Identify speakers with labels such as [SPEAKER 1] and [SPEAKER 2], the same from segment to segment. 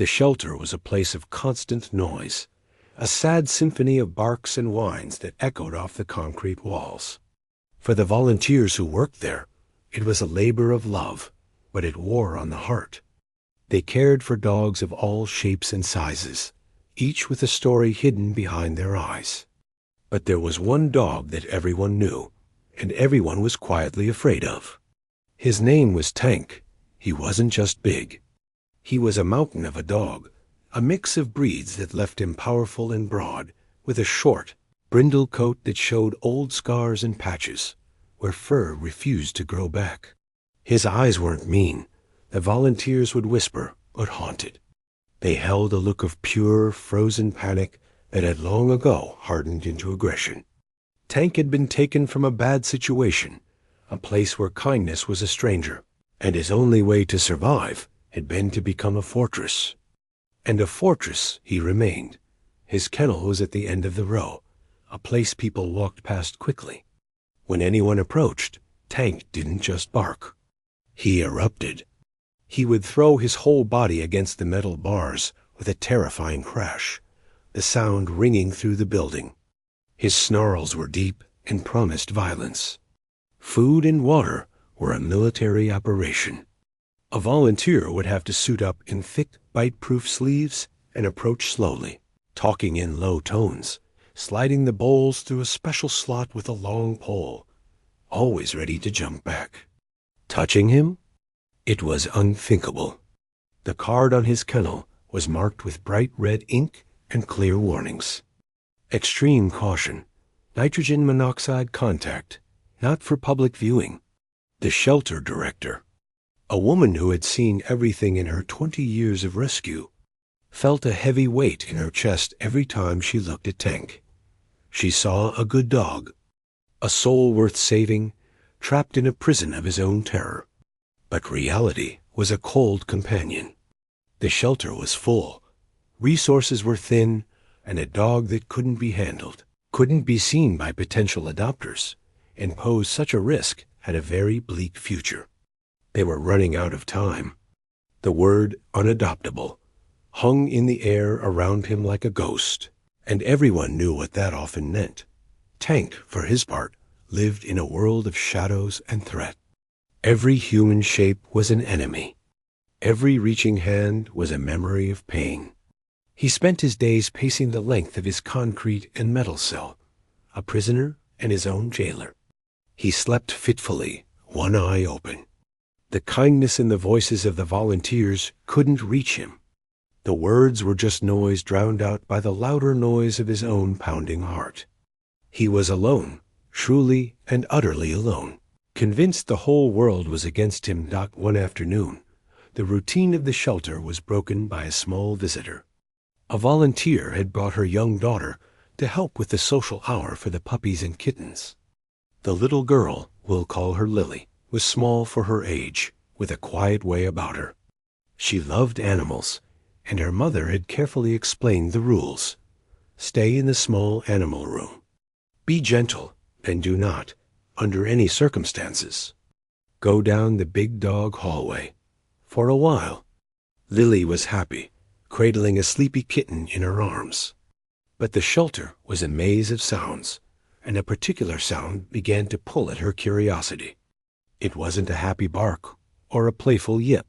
[SPEAKER 1] The shelter was a place of constant noise, a sad symphony of barks and whines that echoed off the concrete walls. For the volunteers who worked there, it was a labor of love, but it wore on the heart. They cared for dogs of all shapes and sizes, each with a story hidden behind their eyes. But there was one dog that everyone knew, and everyone was quietly afraid of. His name was Tank. He wasn't just big. He was a mountain of a dog, a mix of breeds that left him powerful and broad, with a short, brindle coat that showed old scars and patches, where fur refused to grow back. His eyes weren't mean, the volunteers would whisper, but haunted. They held a look of pure, frozen panic that had long ago hardened into aggression. Tank had been taken from a bad situation, a place where kindness was a stranger, and his only way to survive had been to become a fortress. And a fortress he remained. His kennel was at the end of the row, a place people walked past quickly. When anyone approached, Tank didn't just bark. He erupted. He would throw his whole body against the metal bars with a terrifying crash, the sound ringing through the building. His snarls were deep and promised violence. Food and water were a military operation. A volunteer would have to suit up in thick, bite-proof sleeves and approach slowly, talking in low tones, sliding the bowls through a special slot with a long pole, always ready to jump back. Touching him? It was unthinkable. The card on his kennel was marked with bright red ink and clear warnings. Extreme caution. Nitrogen monoxide contact. Not for public viewing. The shelter director, a woman who had seen everything in her 20 years of rescue, felt a heavy weight in her chest every time she looked at Tank. She saw a good dog, a soul worth saving, trapped in a prison of his own terror. But reality was a cold companion. The shelter was full. Resources were thin, and a dog that couldn't be handled, couldn't be seen by potential adopters, and posed such a risk had a very bleak future. They were running out of time. The word unadoptable hung in the air around him like a ghost, and everyone knew what that often meant. Tank, for his part, lived in a world of shadows and threat. Every human shape was an enemy. Every reaching hand was a memory of pain. He spent his days pacing the length of his concrete and metal cell, a prisoner and his own jailer. He slept fitfully, one eye open. The kindness in the voices of the volunteers couldn't reach him. The words were just noise drowned out by the louder noise of his own pounding heart. He was alone, truly and utterly alone. Convinced the whole world was against him, one afternoon, the routine of the shelter was broken by a small visitor. A volunteer had brought her young daughter to help with the social hour for the puppies and kittens. The little girl, we'll call her Lily, was small for her age, with a quiet way about her. She loved animals, and her mother had carefully explained the rules. Stay in the small animal room. Be gentle, and do not, under any circumstances, go down the big dog hallway. For a while, Lily was happy, cradling a sleepy kitten in her arms. But the shelter was a maze of sounds, and a particular sound began to pull at her curiosity. It wasn't a happy bark or a playful yip.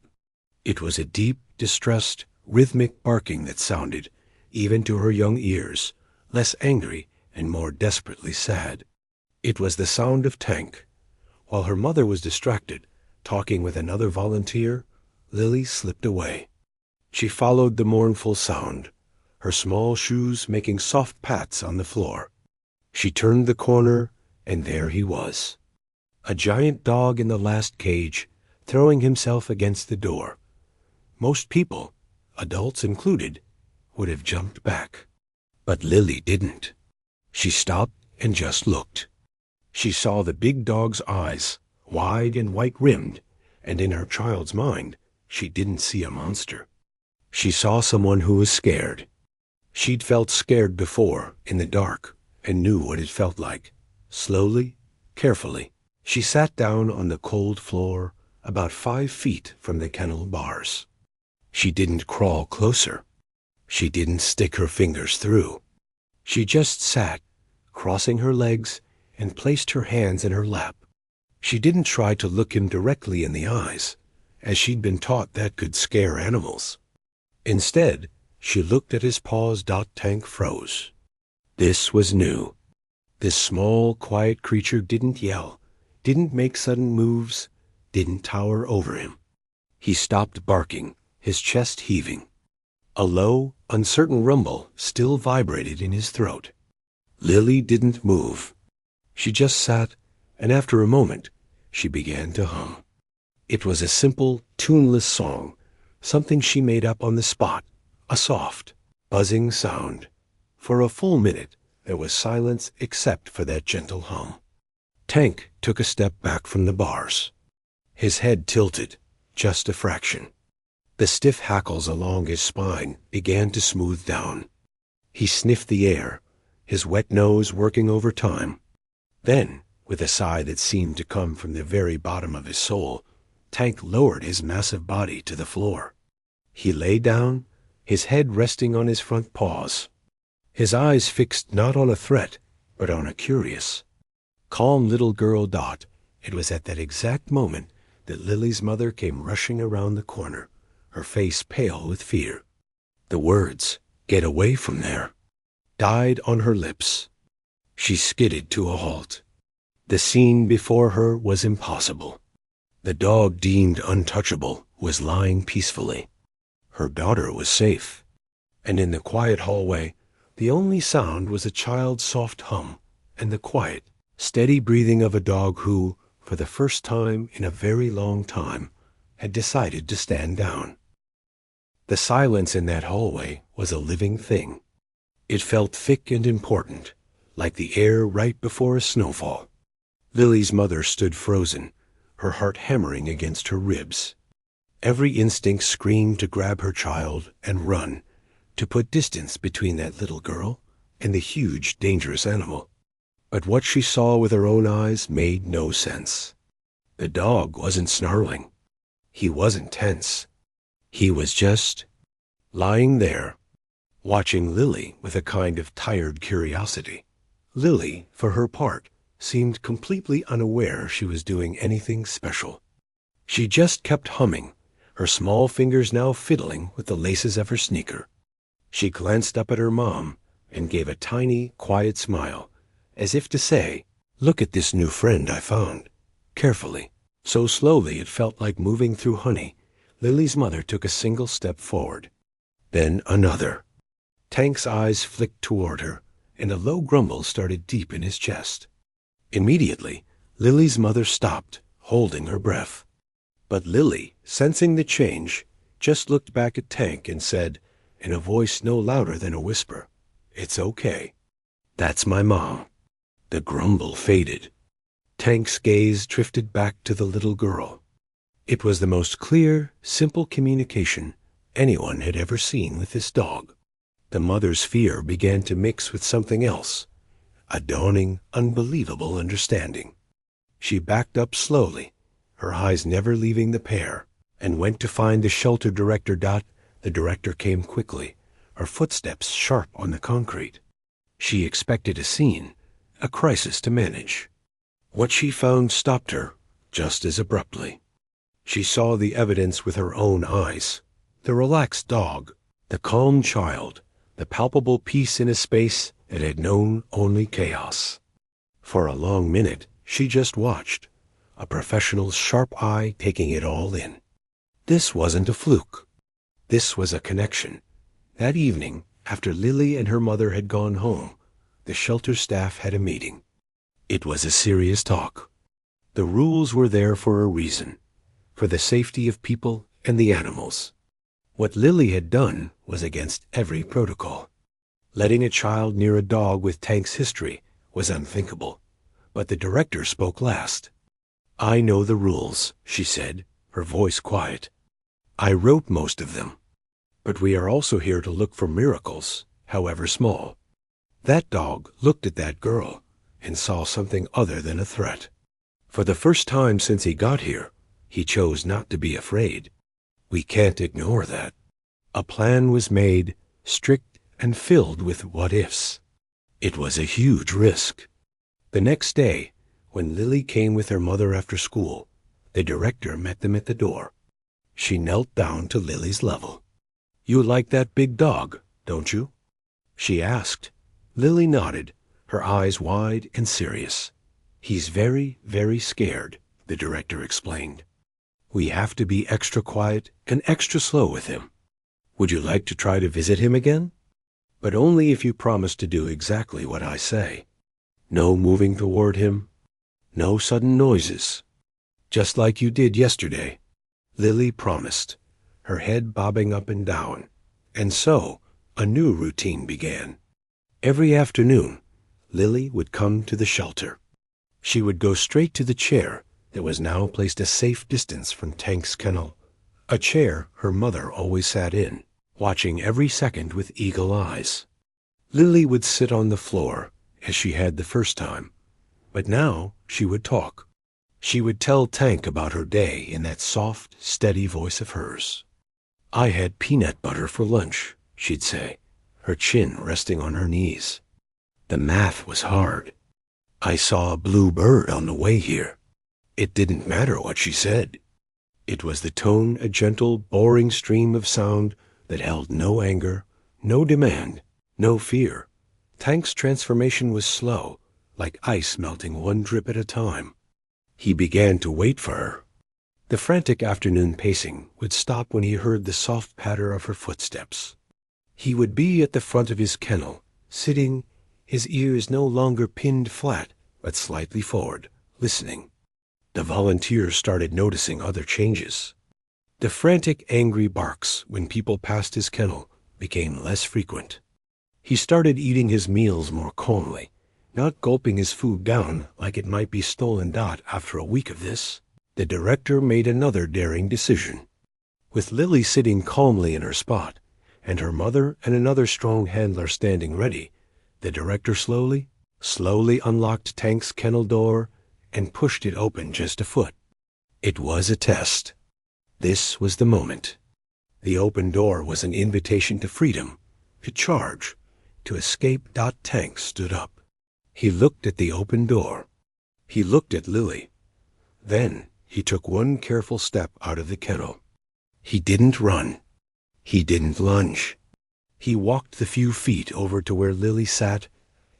[SPEAKER 1] It was a deep, distressed, rhythmic barking that sounded, even to her young ears, less angry and more desperately sad. It was the sound of Tank. While her mother was distracted, talking with another volunteer, Lily slipped away. She followed the mournful sound, her small shoes making soft pats on the floor. She turned the corner, and there he was. A giant dog in the last cage, throwing himself against the door. Most people, adults included, would have jumped back. But Lily didn't. She stopped and just looked. She saw the big dog's eyes, wide and white-rimmed, and in her child's mind, she didn't see a monster. She saw someone who was scared. She'd felt scared before, in the dark, and knew what it felt like. Slowly, carefully, she sat down on the cold floor, about 5 feet from the kennel bars. She didn't crawl closer. She didn't stick her fingers through. She just sat, crossing her legs, and placed her hands in her lap. She didn't try to look him directly in the eyes, as she'd been taught that could scare animals. Instead, she looked at his paws. Tank froze. This was new. This small, quiet creature didn't yell, didn't make sudden moves, didn't tower over him. He stopped barking, his chest heaving. A low, uncertain rumble still vibrated in his throat. Lily didn't move. She just sat, and after a moment, she began to hum. It was a simple, tuneless song, something she made up on the spot, a soft, buzzing sound. For a full minute, there was silence except for that gentle hum. Tank took a step back from the bars. His head tilted, just a fraction. The stiff hackles along his spine began to smooth down. He sniffed the air, his wet nose working overtime. Then, with a sigh that seemed to come from the very bottom of his soul, Tank lowered his massive body to the floor. He lay down, his head resting on his front paws. His eyes fixed not on a threat, but on a curious, calm little girl. It was at that exact moment that Lily's mother came rushing around the corner, her face pale with fear. The words, "Get away from there," died on her lips. She skidded to a halt. The scene before her was impossible. The dog deemed untouchable was lying peacefully. Her daughter was safe. And in the quiet hallway, the only sound was a child's soft hum and the quiet, steady breathing of a dog who, for the first time in a very long time, had decided to stand down. The silence in that hallway was a living thing. It felt thick and important, like the air right before a snowfall. Lily's mother stood frozen, her heart hammering against her ribs. Every instinct screamed to grab her child and run, to put distance between that little girl and the huge, dangerous animal. But what she saw with her own eyes made no sense. The dog wasn't snarling. He wasn't tense. He was just lying there, watching Lily with a kind of tired curiosity. Lily, for her part, seemed completely unaware she was doing anything special. She just kept humming, her small fingers now fiddling with the laces of her sneaker. She glanced up at her mom and gave a tiny, quiet smile, as if to say, "Look at this new friend I found." Carefully, so slowly it felt like moving through honey, Lily's mother took a single step forward. Then another. Tank's eyes flicked toward her, and a low grumble started deep in his chest. Immediately, Lily's mother stopped, holding her breath. But Lily, sensing the change, just looked back at Tank and said, in a voice no louder than a whisper, "It's okay. That's my mom." The grumble faded. Tank's gaze drifted back to the little girl. It was the most clear, simple communication anyone had ever seen with this dog. The mother's fear began to mix with something else, a dawning, unbelievable understanding. She backed up slowly, her eyes never leaving the pair, and went to find the shelter director. The director came quickly, her footsteps sharp on the concrete. She expected a scene, a crisis to manage. What she found stopped her, just as abruptly. She saw the evidence with her own eyes. The relaxed dog, the calm child, the palpable peace in a space that had known only chaos. For a long minute, she just watched, a professional's sharp eye taking it all in. This wasn't a fluke. This was a connection. That evening, after Lily and her mother had gone home, the shelter staff had a meeting. It was a serious talk. The rules were there for a reason, for the safety of people and the animals. What Lily had done was against every protocol. Letting a child near a dog with Tank's history was unthinkable. But the director spoke last. "I know the rules," she said, her voice quiet. "I wrote most of them. But we are also here to look for miracles, however small." That dog looked at that girl and saw something other than a threat. For the first time since he got here, he chose not to be afraid. We can't ignore that. A plan was made, strict and filled with what-ifs. It was a huge risk. The next day, when Lily came with her mother after school, the director met them at the door. She knelt down to Lily's level. "You like that big dog, don't you?" she asked. Lily nodded, her eyes wide and serious. "He's very, very scared," the director explained. "We have to be extra quiet and extra slow with him. Would you like to try to visit him again? But only if you promise to do exactly what I say. No moving toward him. No sudden noises. Just like you did yesterday." Lily promised, her head bobbing up and down. And so, a new routine began. Every afternoon, Lily would come to the shelter. She would go straight to the chair that was now placed a safe distance from Tank's kennel, a chair her mother always sat in, watching every second with eagle eyes. Lily would sit on the floor, as she had the first time, but now she would talk. She would tell Tank about her day in that soft, steady voice of hers. "I had peanut butter for lunch," she'd say, her chin resting on her knees. "The math was hard. I saw a blue bird on the way here." It didn't matter what she said. It was the tone, a gentle, boring stream of sound that held no anger, no demand, no fear. Tank's transformation was slow, like ice melting one drip at a time. He began to wait for her. The frantic afternoon pacing would stop when he heard the soft patter of her footsteps. He would be at the front of his kennel, sitting, his ears no longer pinned flat, but slightly forward, listening. The volunteers started noticing other changes. The frantic, angry barks when people passed his kennel became less frequent. He started eating his meals more calmly, not gulping his food down like it might be stolen dot after a week of this. The director made another daring decision. With Lily sitting calmly in her spot, and her mother and another strong handler standing ready, the director slowly unlocked Tank's kennel door and pushed it open just a foot. It was a test. This was the moment. The open door was an invitation to freedom, to charge, to escape. Tank stood up. He looked at the open door. He looked at Lily. Then he took one careful step out of the kennel. He didn't run. He didn't lunge. He walked the few feet over to where Lily sat,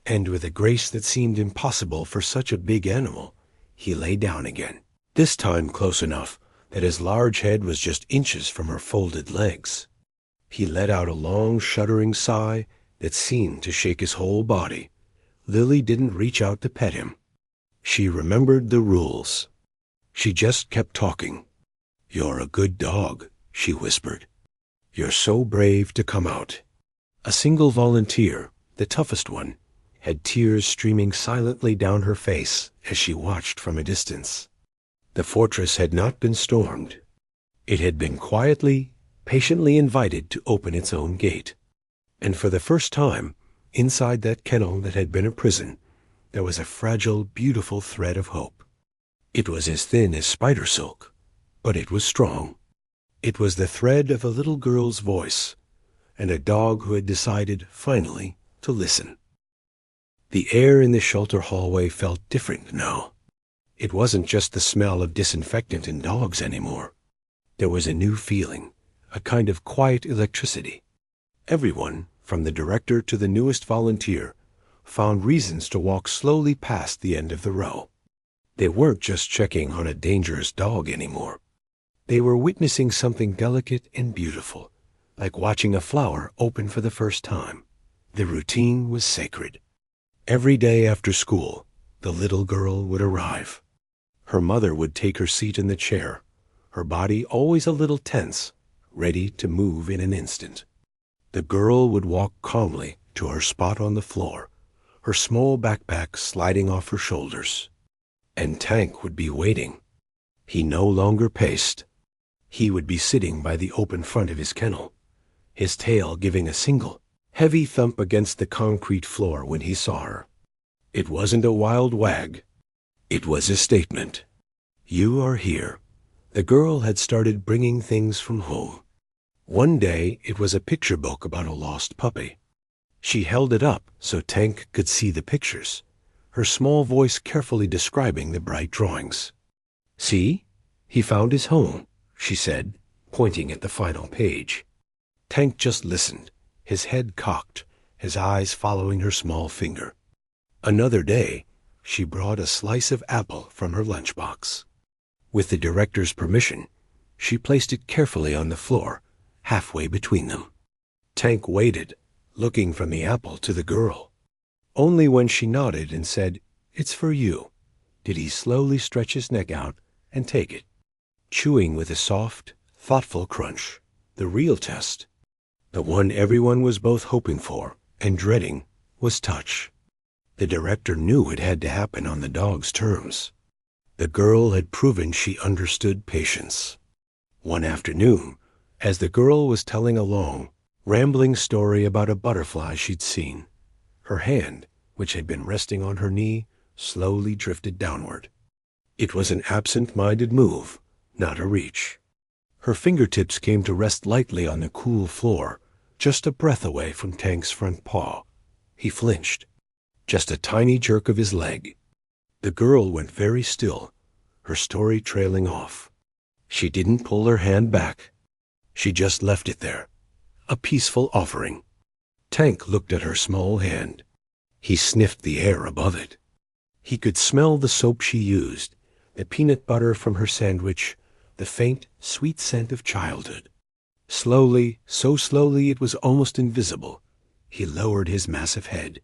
[SPEAKER 1] and with a grace that seemed impossible for such a big animal, he lay down again, this time close enough that his large head was just inches from her folded legs. He let out a long, shuddering sigh that seemed to shake his whole body. Lily didn't reach out to pet him. She remembered the rules. She just kept talking. "You're a good dog," she whispered. "You're so brave to come out." A single volunteer, the toughest one, had tears streaming silently down her face as she watched from a distance. The fortress had not been stormed. It had been quietly, patiently invited to open its own gate. And for the first time, inside that kennel that had been a prison, there was a fragile, beautiful thread of hope. It was as thin as spider silk, but it was strong. It was the thread of a little girl's voice, and a dog who had decided, finally, to listen. The air in the shelter hallway felt different now. It wasn't just the smell of disinfectant and dogs anymore. There was a new feeling, a kind of quiet electricity. Everyone, from the director to the newest volunteer, found reasons to walk slowly past the end of the row. They weren't just checking on a dangerous dog anymore. They were witnessing something delicate and beautiful, like watching a flower open for the first time. The routine was sacred. Every day after school, the little girl would arrive. Her mother would take her seat in the chair, her body always a little tense, ready to move in an instant. The girl would walk calmly to her spot on the floor, her small backpack sliding off her shoulders. And Tank would be waiting. He no longer paced. He would be sitting by the open front of his kennel, his tail giving a single, heavy thump against the concrete floor when he saw her. It wasn't a wild wag. It was a statement. "You are here." The girl had started bringing things from home. One day, it was a picture book about a lost puppy. She held it up so Tank could see the pictures, her small voice carefully describing the bright drawings. "See? He found his home," she said, pointing at the final page. Tank just listened, his head cocked, his eyes following her small finger. Another day, she brought a slice of apple from her lunchbox. With the director's permission, she placed it carefully on the floor, halfway between them. Tank waited, looking from the apple to the girl. Only when she nodded and said, "It's for you," did he slowly stretch his neck out and take it, chewing with a soft, thoughtful crunch. The real test, the one everyone was both hoping for and dreading, was touch. The director knew it had to happen on the dog's terms. The girl had proven she understood patience. One afternoon, as the girl was telling a long, rambling story about a butterfly she'd seen, her hand, which had been resting on her knee, slowly drifted downward. It was an absent-minded move, not a reach. Her fingertips came to rest lightly on the cool floor, just a breath away from Tank's front paw. He flinched. Just a tiny jerk of his leg. The girl went very still, her story trailing off. She didn't pull her hand back. She just left it there, a peaceful offering. Tank looked at her small hand. He sniffed the air above it. He could smell the soap she used, the peanut butter from her sandwich, the faint, sweet scent of childhood. Slowly, so slowly it was almost invisible, he lowered his massive head.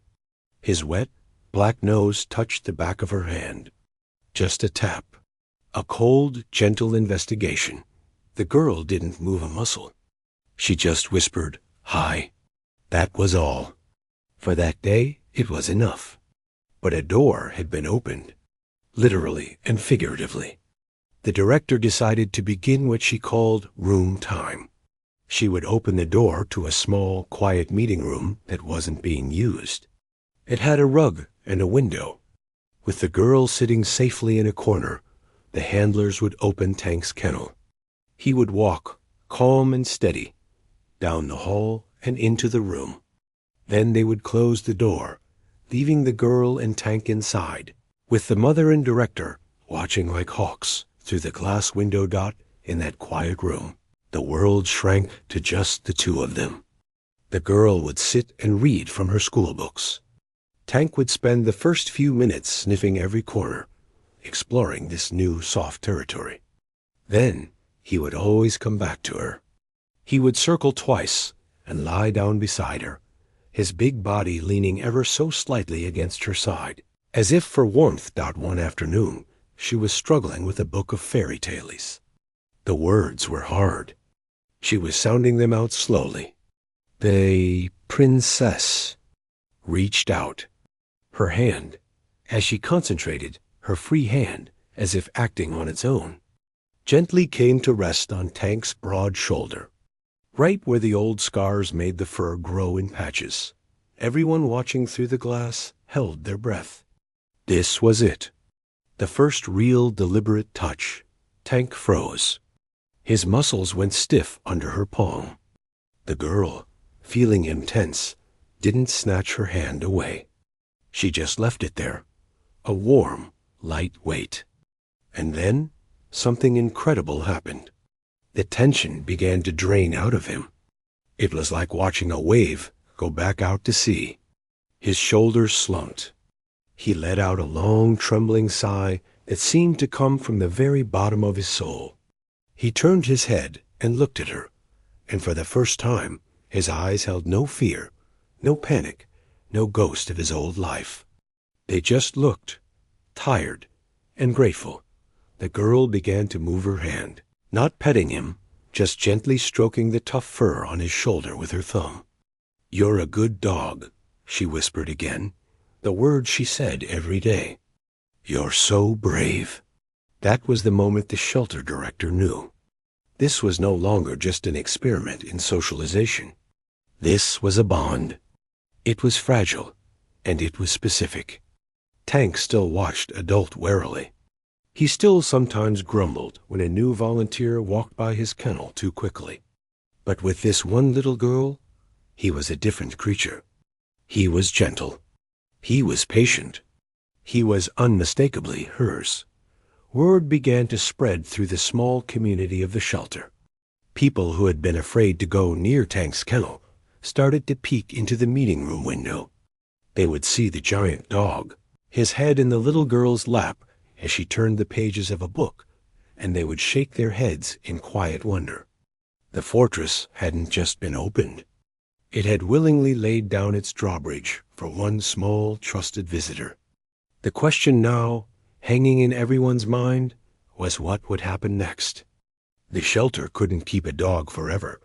[SPEAKER 1] His wet, black nose touched the back of her hand. Just a tap. A cold, gentle investigation. The girl didn't move a muscle. She just whispered, "Hi." That was all. For that day, it was enough. But a door had been opened, literally and figuratively. The director decided to begin what she called room time. She would open the door to a small, quiet meeting room that wasn't being used. It had a rug and a window. With the girl sitting safely in a corner, the handlers would open Tank's kennel. He would walk, calm and steady, down the hall and into the room. Then they would close the door, leaving the girl and Tank inside, with the mother and director watching like hawks through the glass window dot in that quiet room. The world shrank to just the two of them. The girl would sit and read from her school books. Tank would spend the first few minutes sniffing every corner, exploring this new soft territory. Then he would always come back to her. He would circle twice and lie down beside her, his big body leaning ever so slightly against her side, as if for warmth. One afternoon, she was struggling with a book of fairy tales. The words were hard. She was sounding them out slowly. The princess reached out. Her hand, as she concentrated, her free hand, as if acting on its own, gently came to rest on Tank's broad shoulder, right where the old scars made the fur grow in patches. Everyone watching through the glass held their breath. This was it. The first real deliberate touch. Tank froze. His muscles went stiff under her palm. The girl, feeling him tense, didn't snatch her hand away. She just left it there, a warm, light weight. And then something incredible happened. The tension began to drain out of him. It was like watching a wave go back out to sea. His shoulders slumped. He let out a long, trembling sigh that seemed to come from the very bottom of his soul. He turned his head and looked at her, and for the first time, his eyes held no fear, no panic, no ghost of his old life. They just looked, tired and grateful. The girl began to move her hand, not petting him, just gently stroking the tough fur on his shoulder with her thumb. "You're a good dog," she whispered again, the words she said every day. "You're so brave." That was the moment the shelter director knew. This was no longer just an experiment in socialization. This was a bond. It was fragile, and it was specific. Tank still watched Adult warily. He still sometimes grumbled when a new volunteer walked by his kennel too quickly. But with this one little girl, he was a different creature. He was gentle. He was patient. He was unmistakably hers. Word began to spread through the small community of the shelter. People who had been afraid to go near Tank's kennel started to peek into the meeting room window. They would see the giant dog, his head in the little girl's lap as she turned the pages of a book, and they would shake their heads in quiet wonder. The fortress hadn't just been opened. It had willingly laid down its drawbridge for one small, trusted visitor. The question now, hanging in everyone's mind, was what would happen next. The shelter couldn't keep a dog forever,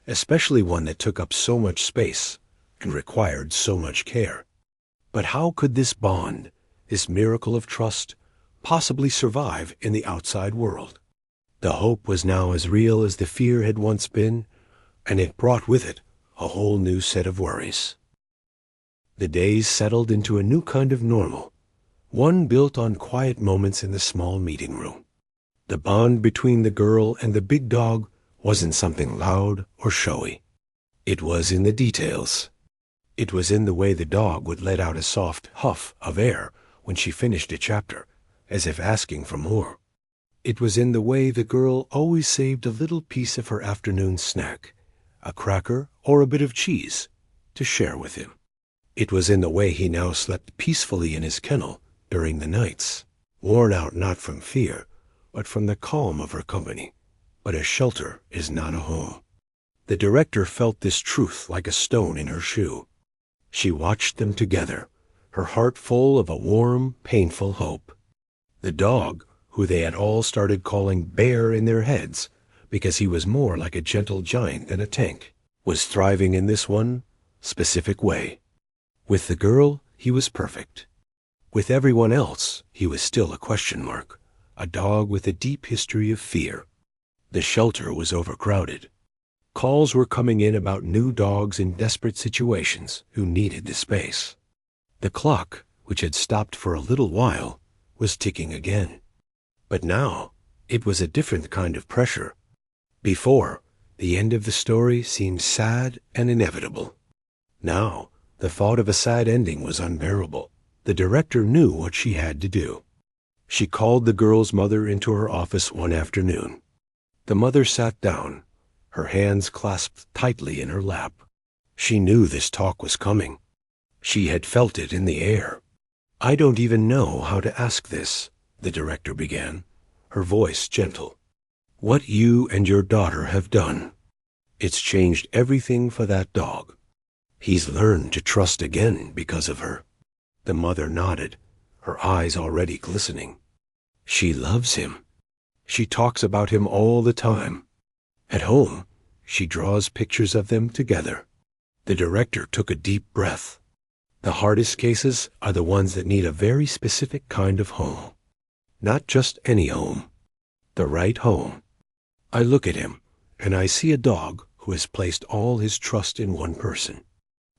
[SPEAKER 1] especially one that took up so much space and required so much care. But how could this bond, this miracle of trust, possibly survive in the outside world? The hope was now as real as the fear had once been, and it brought with it a whole new set of worries. The days settled into a new kind of normal, one built on quiet moments in the small meeting room. The bond between the girl and the big dog wasn't something loud or showy. It was in the details. It was in the way the dog would let out a soft huff of air when she finished a chapter, as if asking for more. It was in the way the girl always saved a little piece of her afternoon snack, a cracker or a bit of cheese, to share with him. It was in the way he now slept peacefully in his kennel during the nights, worn out not from fear, but from the calm of her company. But a shelter is not a home. The director felt this truth like a stone in her shoe. She watched them together, her heart full of a warm, painful hope. The dog, who they had all started calling Bear in their heads, because he was more like a gentle giant than a tank, was thriving in this one specific way. With the girl, he was perfect. With everyone else, he was still a question mark, a dog with a deep history of fear. The shelter was overcrowded. Calls were coming in about new dogs in desperate situations who needed the space. The clock, which had stopped for a little while, was ticking again. But now, it was a different kind of pressure. Before, the end of the story seemed sad and inevitable. Now, the thought of a sad ending was unbearable. The director knew what she had to do. She called the girl's mother into her office one afternoon. The mother sat down, her hands clasped tightly in her lap. She knew this talk was coming. She had felt it in the air. "I don't even know how to ask this," the director began, her voice gentle. "What you and your daughter have done, it's changed everything for that dog. He's learned to trust again because of her." The mother nodded, her eyes already glistening. "She loves him. She talks about him all the time. At home, she draws pictures of them together." The director took a deep breath. The hardest cases are the ones that need a very specific kind of home. Not just any home. The right home. I look at him, and I see a dog who has placed all his trust in one person.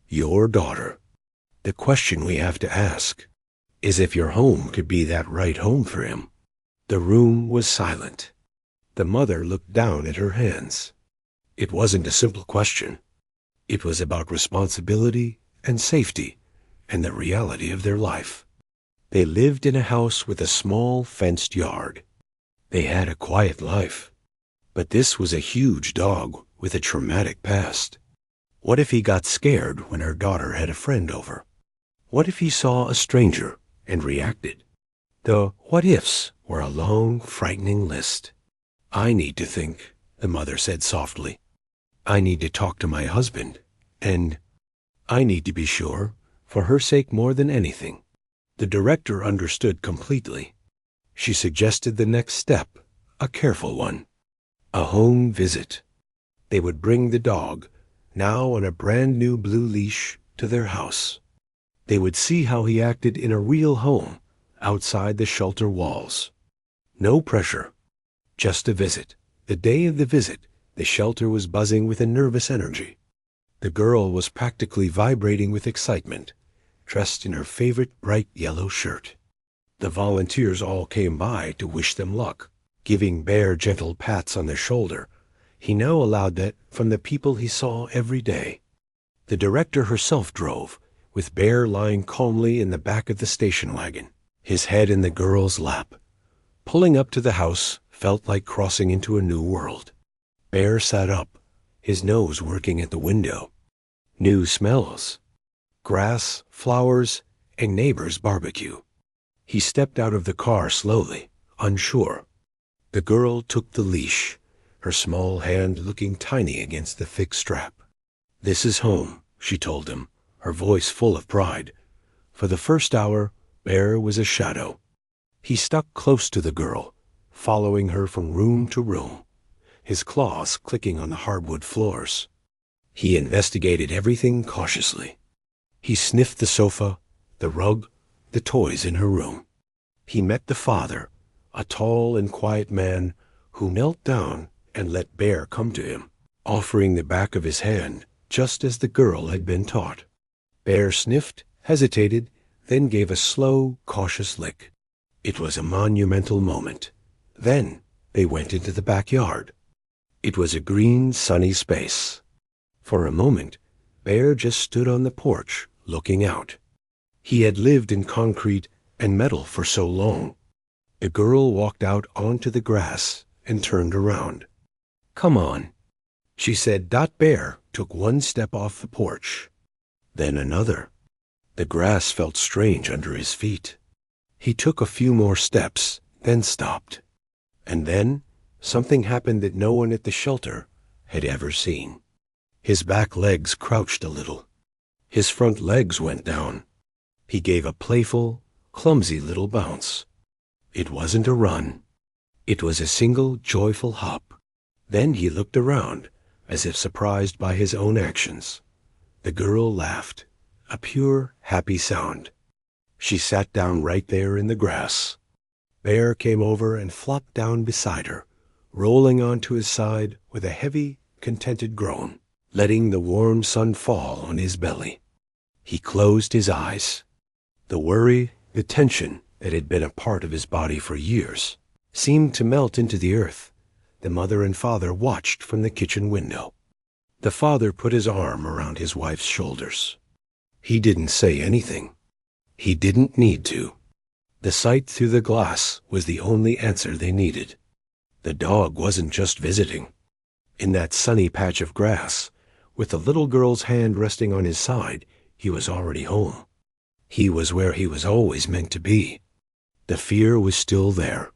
[SPEAKER 1] Your daughter. The question we have to ask is if your home could be that right home for him. The room was silent. The mother looked down at her hands. It wasn't a simple question. It was about responsibility and safety and the reality of their life. They lived in a house with a small fenced yard. They had a quiet life. But this was a huge dog with a traumatic past. What if he got scared when her daughter had a friend over? What if he saw a stranger and reacted? The what-ifs were a long, frightening list. "I need to think," the mother said softly. "I need to talk to my husband, and I need to be sure, for her sake more than anything." The director understood completely. She suggested the next step, a careful one. A home visit. They would bring the dog, now on a brand new blue leash, to their house. They would see how he acted in a real home, outside the shelter walls. No pressure. Just a visit. The day of the visit, the shelter was buzzing with a nervous energy. The girl was practically vibrating with excitement, dressed in her favorite bright yellow shirt. The volunteers all came by to wish them luck, giving Bear gentle pats on the shoulder He now allowed that from the people he saw every day. The director herself drove, with Bear lying calmly in the back of the station wagon, his head in the girl's lap. Pulling up to the house felt like crossing into a new world. Bear sat up, his nose working at the window. New smells. Grass, flowers, and neighbor's barbecue. He stepped out of the car slowly, unsure. The girl took the leash, her small hand looking tiny against the thick strap. "This is home," she told him, her voice full of pride. For the first hour, Bear was a shadow. He stuck close to the girl, following her from room to room, his claws clicking on the hardwood floors. He investigated everything cautiously. He sniffed the sofa, the rug, the toys in her room. He met the father, a tall and quiet man who knelt down and let Bear come to him, offering the back of his hand, just as the girl had been taught. Bear sniffed, hesitated, then gave a slow, cautious lick. It was a monumental moment. Then they went into the backyard. It was a green, sunny space. For a moment, Bear just stood on the porch, looking out. He had lived in concrete and metal for so long. The girl walked out onto the grass and turned around. "Come on," she said. Bear took one step off the porch, then another. The grass felt strange under his feet. He took a few more steps, then stopped. And then something happened that no one at the shelter had ever seen. His back legs crouched a little. His front legs went down. He gave a playful, clumsy little bounce. It wasn't a run. It was a single, joyful hop. Then he looked around, as if surprised by his own actions. The girl laughed, a pure, happy sound. She sat down right there in the grass. Bear came over and flopped down beside her, rolling onto his side with a heavy, contented groan, letting the warm sun fall on his belly. He closed his eyes. The worry, the tension that had been a part of his body for years, seemed to melt into the earth. The mother and father watched from the kitchen window. The father put his arm around his wife's shoulders. He didn't say anything. He didn't need to. The sight through the glass was the only answer they needed. The dog wasn't just visiting. In that sunny patch of grass, with the little girl's hand resting on his side, he was already home. He was where he was always meant to be. The fear was still there.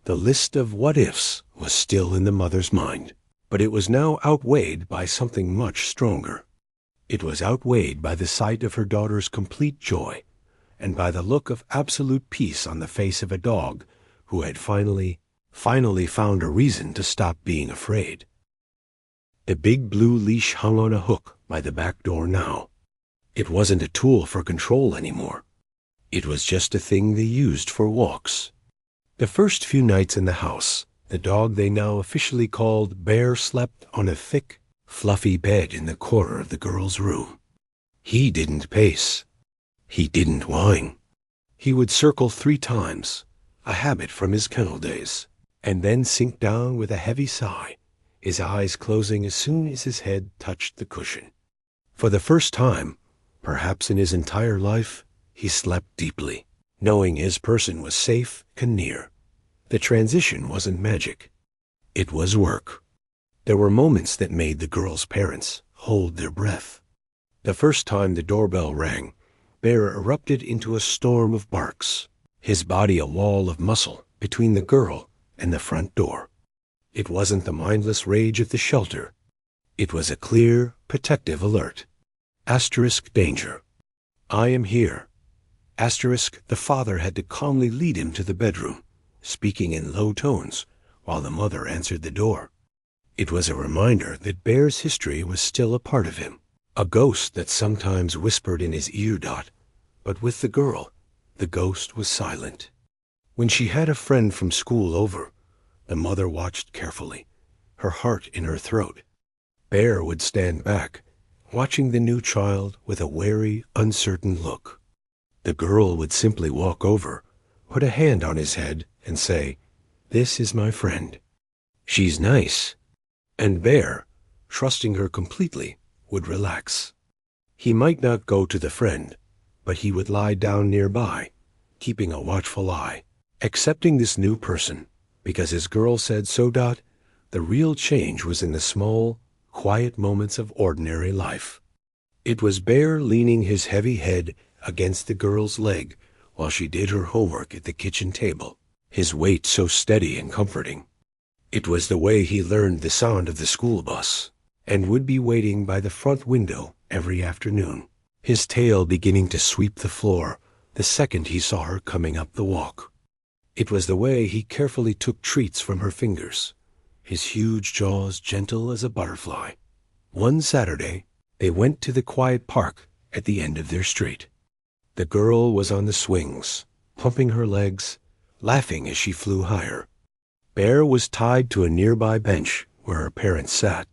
[SPEAKER 1] The list of what-ifs was still in the mother's mind. But it was now outweighed by something much stronger. It was outweighed by the sight of her daughter's complete joy, and by the look of absolute peace on the face of a dog who had finally found a reason to stop being afraid. The big blue leash hung on a hook by the back door now. It wasn't a tool for control anymore. It was just a thing they used for walks. The first few nights in the house, the dog they now officially called Bear slept on a thick, fluffy bed in the corner of the girl's room. He didn't pace. He didn't whine. He would circle 3 times, a habit from his kennel days, and then sink down with a heavy sigh, his eyes closing as soon as his head touched the cushion. For the first time, perhaps in his entire life, he slept deeply, knowing his person was safe and near. The transition wasn't magic. It was work. There were moments that made the girl's parents hold their breath. The first time the doorbell rang, Bear erupted into a storm of barks, his body a wall of muscle between the girl and the front door. It wasn't the mindless rage of the shelter. It was a clear, protective alert. Asterisk danger. I am here. Asterisk the father had to calmly lead him to the bedroom, speaking in low tones while the mother answered the door. It was a reminder that Bear's history was still a part of him, a ghost that sometimes whispered in his ear. But with the girl, the ghost was silent. When she had a friend from school over, the mother watched carefully, her heart in her throat. Bear would stand back, watching the new child with a wary, uncertain look. The girl would simply walk over, put a hand on his head, and say, "This is my friend. She's nice. And Bear, trusting her completely, would relax. He might not go to the friend, but he would lie down nearby, keeping a watchful eye, accepting this new person, because his girl said so. The real change was in the small, quiet moments of ordinary life. It was Bear leaning his heavy head against the girl's leg while she did her homework at the kitchen table, his weight so steady and comforting. It was the way he learned the sound of the school bus, and would be waiting by the front window every afternoon, his tail beginning to sweep the floor the second he saw her coming up the walk. It was the way he carefully took treats from her fingers, his huge jaws gentle as a butterfly. One Saturday, they went to the quiet park at the end of their street. The girl was on the swings, pumping her legs, laughing as she flew higher. Bear was tied to a nearby bench where her parents sat.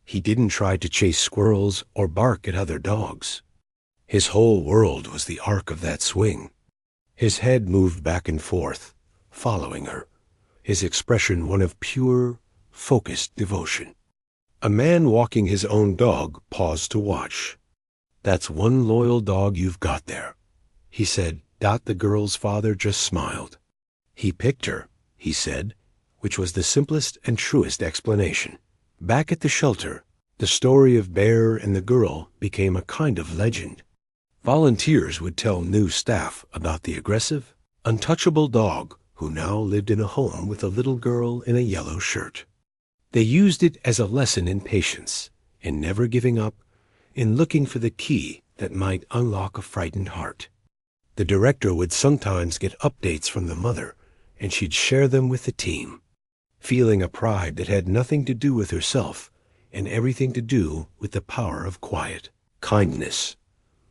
[SPEAKER 1] He didn't try to chase squirrels or bark at other dogs. His whole world was the arc of that swing. His head moved back and forth, following her, his expression one of pure, focused devotion. A man walking his own dog paused to watch. "That's one loyal dog you've got there," he said. The girl's father just smiled. "He picked her," he said, which was the simplest and truest explanation. Back at the shelter, the story of Bear and the girl became a kind of legend. Volunteers would tell new staff about the aggressive, untouchable dog who now lived in a home with a little girl in a yellow shirt. They used it as a lesson in patience, in never giving up, in looking for the key that might unlock a frightened heart. The director would sometimes get updates from the mother, and she'd share them with the team, feeling a pride that had nothing to do with herself and everything to do with the power of quiet, kindness.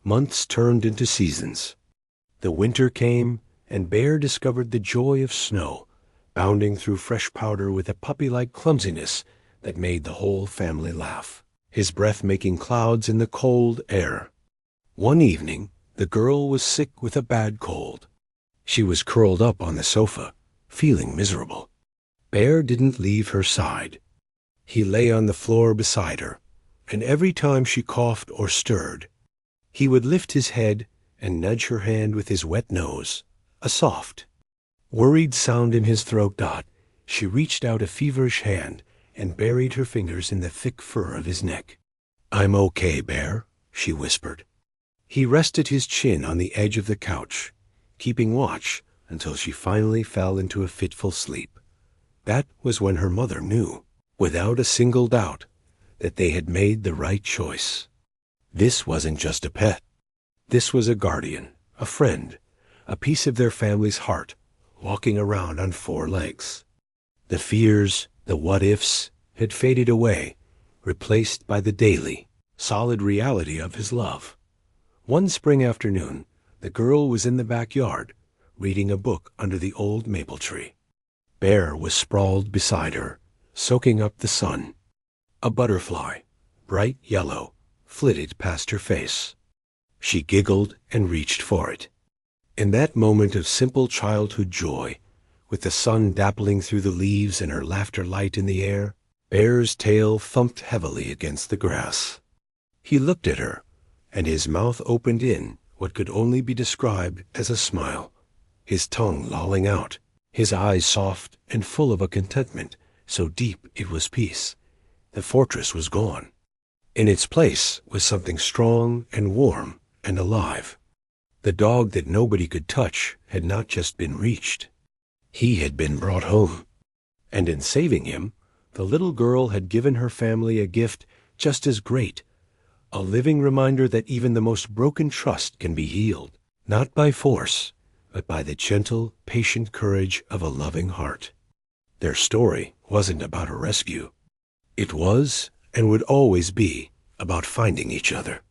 [SPEAKER 1] Months turned into seasons. The winter came, and Bear discovered the joy of snow, bounding through fresh powder with a puppy-like clumsiness that made the whole family laugh, his breath making clouds in the cold air. One evening, the girl was sick with a bad cold. She was curled up on the sofa, feeling miserable. Bear didn't leave her side. He lay on the floor beside her, and every time she coughed or stirred, he would lift his head and nudge her hand with his wet nose, a soft, worried sound in his throat. She reached out a feverish hand and buried her fingers in the thick fur of his neck. "I'm okay, Bear," she whispered. He rested his chin on the edge of the couch, keeping watch until she finally fell into a fitful sleep. That was when her mother knew, without a single doubt, that they had made the right choice. This wasn't just a pet. This was a guardian, a friend, a piece of their family's heart, walking around on four legs. The fears, the what-ifs, had faded away, replaced by the daily, solid reality of his love. One spring afternoon, the girl was in the backyard, reading a book under the old maple tree. Bear was sprawled beside her, soaking up the sun. A butterfly, bright yellow, flitted past her face. She giggled and reached for it. In that moment of simple childhood joy, with the sun dappling through the leaves and her laughter light in the air, Bear's tail thumped heavily against the grass. He looked at her, and his mouth opened in what could only be described as a smile, his tongue lolling out, his eyes soft and full of a contentment so deep it was peace. The fortress was gone. In its place was something strong and warm and alive. The dog that nobody could touch had not just been reached. He had been brought home. And in saving him, the little girl had given her family a gift just as great, a living reminder that even the most broken trust can be healed, not by force, but by the gentle, patient courage of a loving heart. Their story wasn't about a rescue. It was, and would always be, about finding each other.